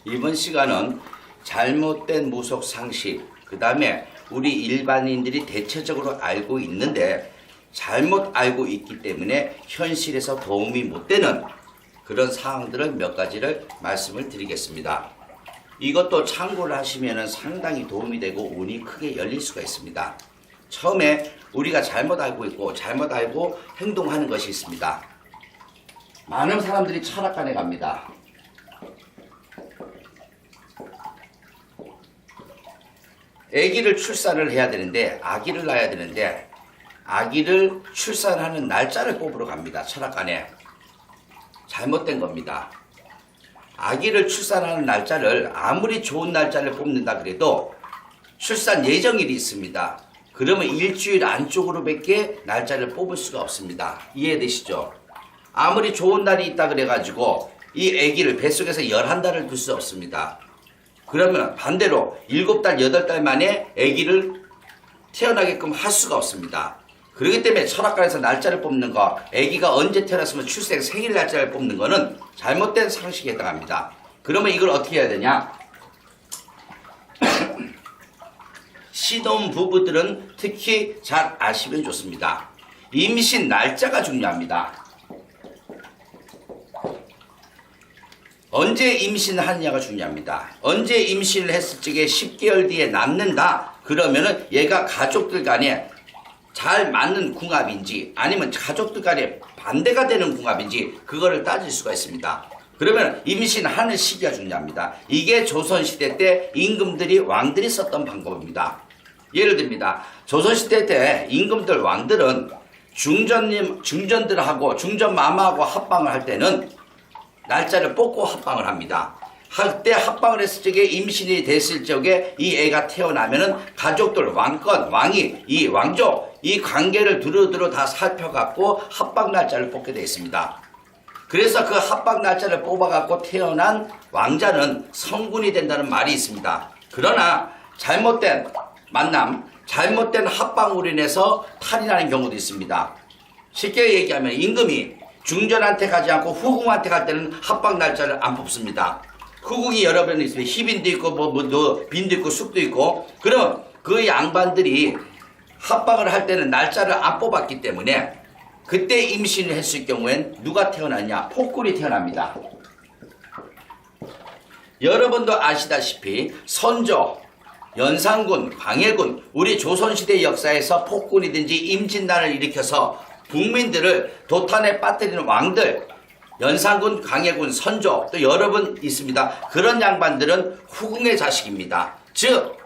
이번 시간은 잘못된 무속 상식, 그 다음에 우리 일반인들이 대체적으로 알고 있는데 잘못 알고 있기 때문에 현실에서 도움이 못 되는 그런 사항들을 몇 가지를 말씀을 드리겠습니다. 이것도 참고를 하시면 상당히 도움이 되고 운이 크게 열릴 수가 있습니다. 처음에 우리가 잘못 알고 있고 잘못 알고 행동하는 것이 있습니다. 많은 사람들이 철학관에 갑니다. 아기를 출산을 해야 되는데, 아기를 낳아야 되는데, 아기를 출산하는 날짜를 뽑으러 갑니다. 철학관에. 잘못된 겁니다. 아기를 출산하는 날짜를 아무리 좋은 날짜를 뽑는다 그래도 출산 예정일이 있습니다. 그러면 일주일 안쪽으로 밖에 날짜를 뽑을 수가 없습니다. 이해되시죠? 아무리 좋은 날이 있다 그래가지고 이 아기를 뱃속에서 11달을 둘 수 없습니다. 그러면 반대로 7달, 8달 만에 아기를 태어나게끔 할 수가 없습니다. 그렇기 때문에 철학관에서 날짜를 뽑는 거, 아기가 언제 태어났으면 출생 생일 날짜를 뽑는 거는 잘못된 상식에 해당합니다. 그러면 이걸 어떻게 해야 되냐? 신혼 부부들은 특히 잘 아시면 좋습니다. 임신 날짜가 중요합니다. 언제 임신하느냐가 중요합니다. 언제 임신을 했을 적에 10개월 뒤에 낳는다. 그러면은 얘가 가족들 간에 잘 맞는 궁합인지 아니면 가족들 간에 반대가 되는 궁합인지 그거를 따질 수가 있습니다. 그러면 임신하는 시기가 중요합니다. 이게 조선시대 때 임금들이 왕들이 썼던 방법입니다. 예를 듭니다. 조선시대 때 임금들 왕들은 중전들하고 중전마마하고 합방을 할 때는 날짜를 뽑고 합방을 합니다. 할 때 합방을 했을 적에 임신이 됐을 적에 이 애가 태어나면은 가족들 왕권, 왕이, 이 왕족, 이 관계를 두루두루 다 살펴갖고 합방 날짜를 뽑게 되어 있습니다. 그래서 그 합방 날짜를 뽑아갖고 태어난 왕자는 성군이 된다는 말이 있습니다. 그러나 잘못된 만남, 잘못된 합방으로 인해서 탈이 나는 경우도 있습니다. 쉽게 얘기하면 임금이 중전한테 가지 않고 후궁한테 갈 때는 합방 날짜를 안 뽑습니다. 후궁이 여러 번 있습니다. 희빈도 있고 빈도 있고 숙도 있고. 그럼 그 양반들이 합방을 할 때는 날짜를 안 뽑았기 때문에 그때 임신을 했을 경우엔 누가 태어났냐? 폭군이 태어납니다. 여러분도 아시다시피 선조, 연산군, 광해군, 우리 조선시대 역사에서 폭군이든지 임진난을 일으켜서 국민들을 도탄에 빠뜨리는 왕들, 연산군, 광해군, 선조 또 여러 분 있습니다. 그런 양반들은 후궁의 자식입니다. 즉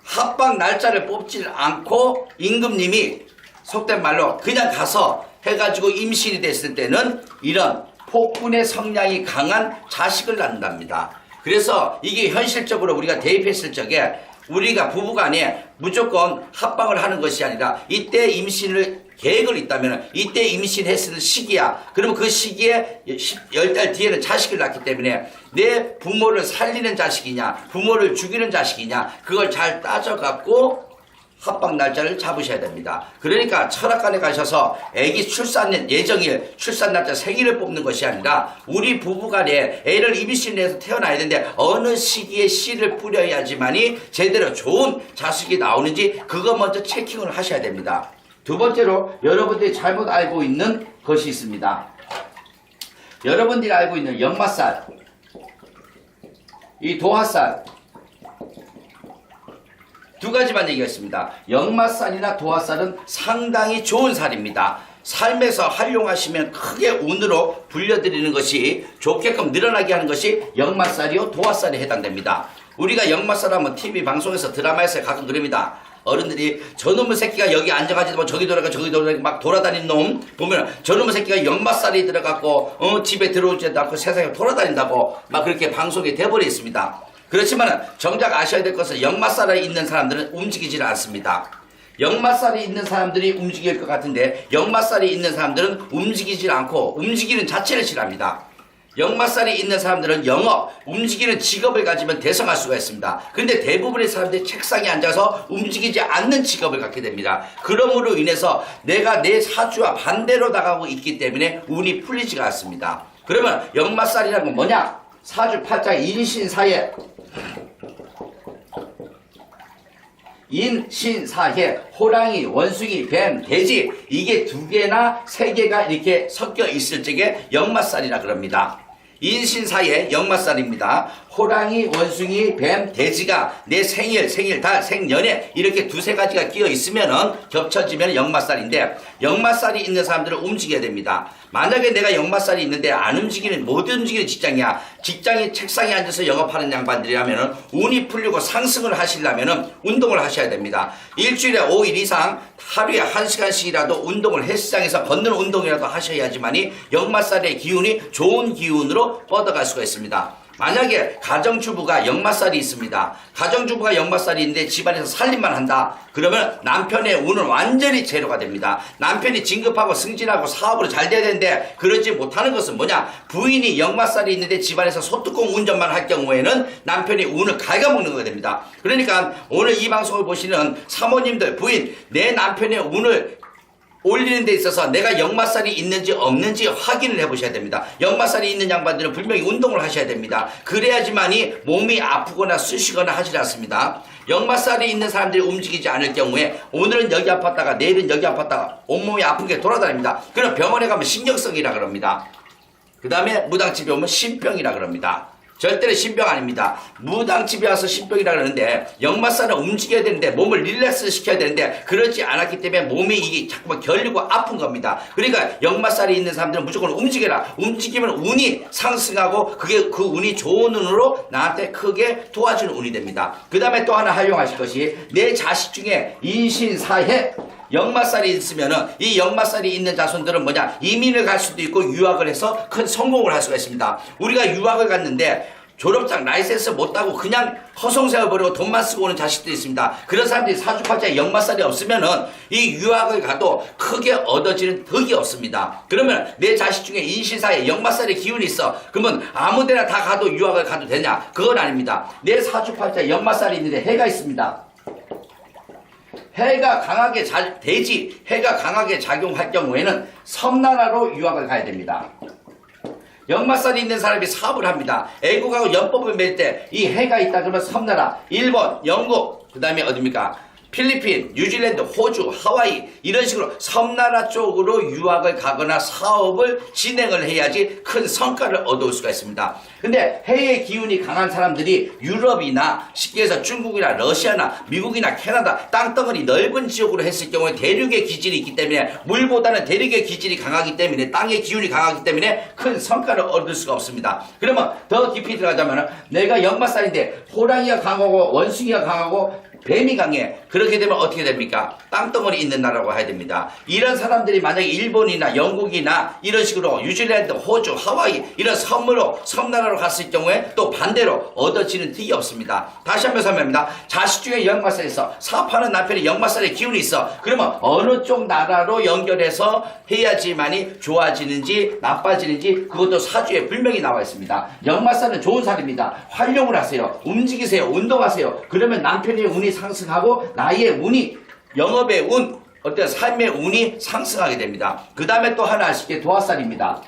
합방 날짜를 뽑지 않고 임금님이 속된 말로 그냥 가서 해가지고 임신이 됐을 때는 이런 폭군의 성향이 강한 자식을 낳는답니다. 그래서 이게 현실적으로 우리가 대입했을 적에 우리가 부부간에 무조건 합방을 하는 것이 아니라 이때 임신을 계획을 있다면 이때 임신했을 시기야. 그러면 그 시기에 10달 뒤에는 자식을 낳기 때문에 내 부모를 살리는 자식이냐 부모를 죽이는 자식이냐 그걸 잘 따져갖고 합방 날짜를 잡으셔야 됩니다. 그러니까 철학관에 가셔서 아기 출산 예정일, 출산 날짜 생일을 뽑는 것이 아니라 우리 부부간에 애를 임신해서 태어나야 되는데 어느 시기에 씨를 뿌려야지만이 제대로 좋은 자식이 나오는지 그거 먼저 체킹을 하셔야 됩니다. 두 번째로 여러분들이 잘못 알고 있는 것이 있습니다. 여러분들이 알고 있는 역마살, 이 도화살 두 가지만 얘기했습니다. 역마살이나 도화살은 상당히 좋은 살입니다. 삶에서 활용하시면 크게 운으로 불려드리는 것이 좋게끔 늘어나게 하는 것이 역마살이요 도화살에 해당됩니다. 우리가 역마살 하면 TV 방송에서 드라마에서 가끔 그럽니다. 어른들이 저놈의 새끼가 여기 앉아가지고 뭐 저기 돌아가 저기 돌아가 막 돌아다니는 놈 보면 저놈의 새끼가 역마살이 들어갔고 집에 들어오지도 않고 세상에 돌아다닌다고 막 그렇게 방송에 돼버려 있습니다. 그렇지만 정작 아셔야 될 것은 역마살에 있는 사람들은 움직이질 않습니다. 역마살이 있는 사람들이 움직일 것 같은데 역마살이 있는 사람들은 움직이질 않고 움직이는 자체를 싫어합니다. 역마살이 있는 사람들은 영업, 움직이는 직업을 가지면 대성할 수가 있습니다. 그런데 대부분의 사람들이 책상에 앉아서 움직이지 않는 직업을 갖게 됩니다. 그러므로 인해서 내가 내 사주와 반대로 나가고 있기 때문에 운이 풀리지가 않습니다. 그러면 역마살이라는 건 뭐냐? 사주팔자 인신사해 인신사해 호랑이, 원숭이, 뱀, 돼지 이게 2개나 3개가 이렇게 섞여 있을 적에 역마살이라 그럽니다. 인신사해 역마살입니다. 호랑이, 원숭이, 뱀, 돼지가 내 생일, 달, 생년에 이렇게 2-3가지가 끼어 있으면은 겹쳐지면 역마살인데 역마살이 있는 사람들은 움직여야 됩니다. 만약에 내가 역마살이 있는데 안 움직이는, 못 움직이는 직장이야. 직장이 책상에 앉아서 영업하는 양반들이라면은 운이 풀리고 상승을 하시려면은 운동을 하셔야 됩니다. 일주일에 5일 이상 하루에 1시간씩이라도 운동을 헬스장에서 걷는 운동이라도 하셔야지만이 역마살의 기운이 좋은 기운으로 뻗어갈 수가 있습니다. 만약에 가정주부가 역마살이 있습니다. 가정주부가 역마살이 있는데 집안에서 살림만 한다. 그러면 남편의 운은 완전히 제로가 됩니다. 남편이 진급하고 승진하고 사업으로 잘 돼야 되는데 그러지 못하는 것은 뭐냐? 부인이 역마살이 있는데 집안에서 소뚜껑 운전만 할 경우에는 남편이 운을 갉아먹는 거가 됩니다. 그러니까 오늘 이 방송을 보시는 사모님들, 부인, 내 남편의 운을 올리는 데 있어서 내가 역마살이 있는지 없는지 확인을 해보셔야 됩니다. 역마살이 있는 양반들은 분명히 운동을 하셔야 됩니다. 그래야지만이 몸이 아프거나 쑤시거나 하지 않습니다. 역마살이 있는 사람들이 움직이지 않을 경우에 오늘은 여기 아팠다가 내일은 여기 아팠다가 온몸이 아픈 게 돌아다닙니다. 그럼 병원에 가면 신경성이라 그럽니다. 그 다음에 무당집에 오면 신병이라 그럽니다. 절대로 신병 아닙니다. 무당집에 와서 신병이라 그러는데 역마살은 움직여야 되는데 몸을 릴렉스 시켜야 되는데 그러지 않았기 때문에 몸이 이게 자꾸만 결리고 아픈 겁니다. 그러니까 역마살이 있는 사람들은 무조건 움직여라. 움직이면 운이 상승하고 그게 그 운이 좋은 운으로 나한테 크게 도와주는 운이 됩니다. 그 다음에 또 하나 활용하실 것이 내 자식 중에 인신사해 역마살이 있으면은 이 역마살이 있는 자손들은 뭐냐? 이민을 갈 수도 있고 유학을 해서 큰 성공을 할 수가 있습니다. 우리가 유학을 갔는데 졸업장 라이센스 못 따고 그냥 허송세월 버리고 돈만 쓰고 오는 자식들이 있습니다. 그런 사람들이 사주팔자에 역마살이 없으면은 이 유학을 가도 크게 얻어지는 덕이 없습니다. 그러면 내 자식 중에 인신사에 역마살의 기운이 있어. 그러면 아무데나 다 가도 유학을 가도 되냐? 그건 아닙니다. 내 사주팔자에 역마살이 있는데 해가 있습니다. 해가 강하게 해가 강하게 작용할 경우에는 섬나라로 유학을 가야 됩니다. 역마살이 있는 사람이 사업을 합니다. 애국하고 연법을 맺을 때 이 해가 있다 그러면 섬나라, 일본, 영국, 그 다음에 어딥니까? 필리핀, 뉴질랜드, 호주, 하와이 이런 식으로 섬나라 쪽으로 유학을 가거나 사업을 진행을 해야지 큰 성과를 얻을 수가 있습니다. 근데 해의 기운이 강한 사람들이 유럽이나 쉽게 해서 중국이나 러시아나 미국이나 캐나다 땅덩어리 넓은 지역으로 했을 경우에 대륙의 기질이 있기 때문에 물보다는 대륙의 기질이 강하기 때문에 땅의 기운이 강하기 때문에 큰 성과를 얻을 수가 없습니다. 그러면 더 깊이 들어가자면 내가 역마살인데 호랑이가 강하고 원숭이가 강하고 뱀이 강해. 그렇게 되면 어떻게 됩니까? 땅덩어리 있는 나라라고 해야 됩니다. 이런 사람들이 만약에 일본이나 영국이나 이런 식으로 뉴질랜드, 호주, 하와이 이런 섬나라로 갔을 경우에 또 반대로 얻어지는 득이 없습니다. 다시 한번 설명합니다. 자식 중에 역마살이 있어. 사업하는 남편이 역마살의 기운이 있어. 그러면 어느 쪽 나라로 연결해서 해야지만이 좋아지는지 나빠지는지 그것도 사주에 분명히 나와 있습니다. 역마살은 좋은 살입니다. 활용을 하세요. 움직이세요. 운동하세요. 그러면 남편의 운이 상승하고 나의 운이 영업의 운, 어떤 삶의 운이 상승하게 됩니다. 그 다음에 또 하나 아시게 도화살입니다.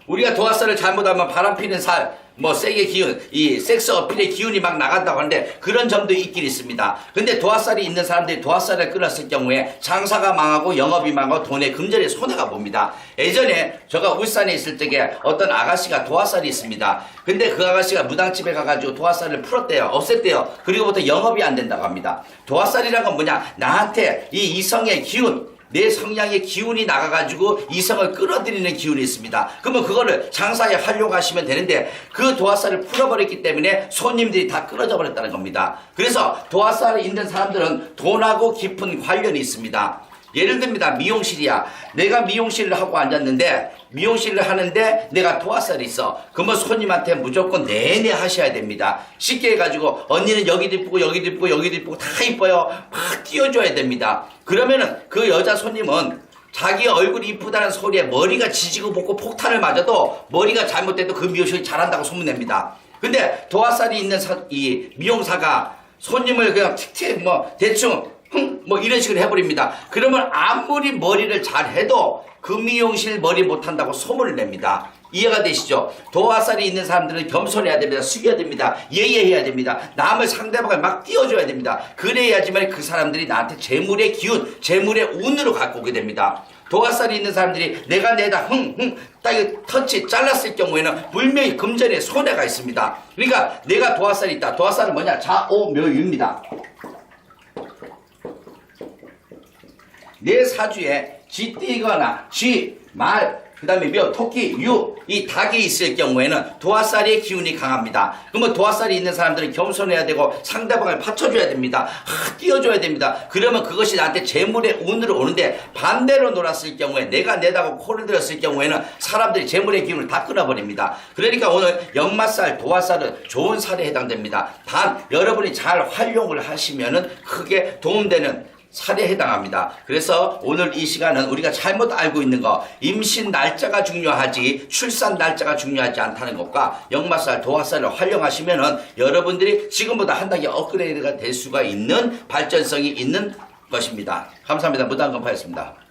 우리가 도화살을 잘못하면 바람 피는 살, 세게 기운, 이 섹스 어필의 기운이 막 나간다고 하는데 그런 점도 있긴 있습니다. 근데 도화살이 있는 사람들이 도화살을 끊었을 경우에 장사가 망하고 영업이 망하고 돈에 금전에 손해가 봅니다. 예전에 제가 울산에 있을 적에 어떤 아가씨가 도화살이 있습니다. 근데 그 아가씨가 무당집에 가가지고 도화살을 풀었대요. 없앴대요. 그리고부터 영업이 안 된다고 합니다. 도화살이란 건 뭐냐? 나한테 이 이성의 기운, 내 성향의 기운이 나가가지고 이성을 끌어들이는 기운이 있습니다. 그러면 그거를 장사에 활용하시면 되는데 그 도화살을 풀어버렸기 때문에 손님들이 다 끊어져 버렸다는 겁니다. 그래서 도화살이 있는 사람들은 돈하고 깊은 관련이 있습니다. 예를 듭니다. 미용실이야. 내가 미용실을 하고 앉았는데 미용실을 하는데 내가 도화살이 있어. 그러면 손님한테 무조건 내내 하셔야 됩니다. 쉽게 해가지고 언니는 여기도 이쁘고 여기도 이쁘고 여기도 이쁘고 다 이뻐요. 막 띄워줘야 됩니다. 그러면은 그 여자 손님은 자기 얼굴이 이쁘다는 소리에 머리가 지지고 볶고 폭탄을 맞아도 머리가 잘못돼도 그 미용실이 잘한다고 소문냅니다. 근데 도화살이 있는 이 미용사가 손님을 그냥 틱틱 대충 이런 식으로 해버립니다. 그러면 아무리 머리를 잘 해도 그 미용실 머리 못한다고 소문을 냅니다. 이해가 되시죠? 도화살이 있는 사람들은 겸손해야 됩니다. 숙여야 됩니다. 예의해야 됩니다. 남을 상대방을 막 띄워줘야 됩니다. 그래야지만 그 사람들이 나한테 재물의 기운, 재물의 운으로 갖고 오게 됩니다. 도화살이 있는 사람들이 내가 내다 딱 터치 잘랐을 경우에는 분명히 금전에 손해가 있습니다. 그러니까 내가 도화살이 있다. 도화살은 뭐냐? 좌오묘유입니다. 내 사주에 쥐띠거나 쥐, 말, 그 다음에 묘, 토끼, 유, 이 닭이 있을 경우에는 도화살의 기운이 강합니다. 그러면 도화살이 있는 사람들은 겸손해야 되고 상대방을 받쳐줘야 됩니다. 띄워줘야 됩니다. 그러면 그것이 나한테 재물의 운으로 오는데 반대로 놀았을 경우에 내가 내다고 코를 들었을 경우에는 사람들이 재물의 기운을 다 끊어버립니다. 그러니까 오늘 역마살, 도화살은 좋은 살에 해당됩니다. 단 여러분이 잘 활용을 하시면은 크게 도움되는 살에 해당합니다. 그래서 오늘 이 시간은 우리가 잘못 알고 있는 거 임신 날짜가 중요하지 출산 날짜가 중요하지 않다는 것과 역마살, 도화살을 활용하시면은 여러분들이 지금보다 한 단계 업그레이드가 될 수가 있는 발전성이 있는 것입니다. 감사합니다. 무당건파였습니다.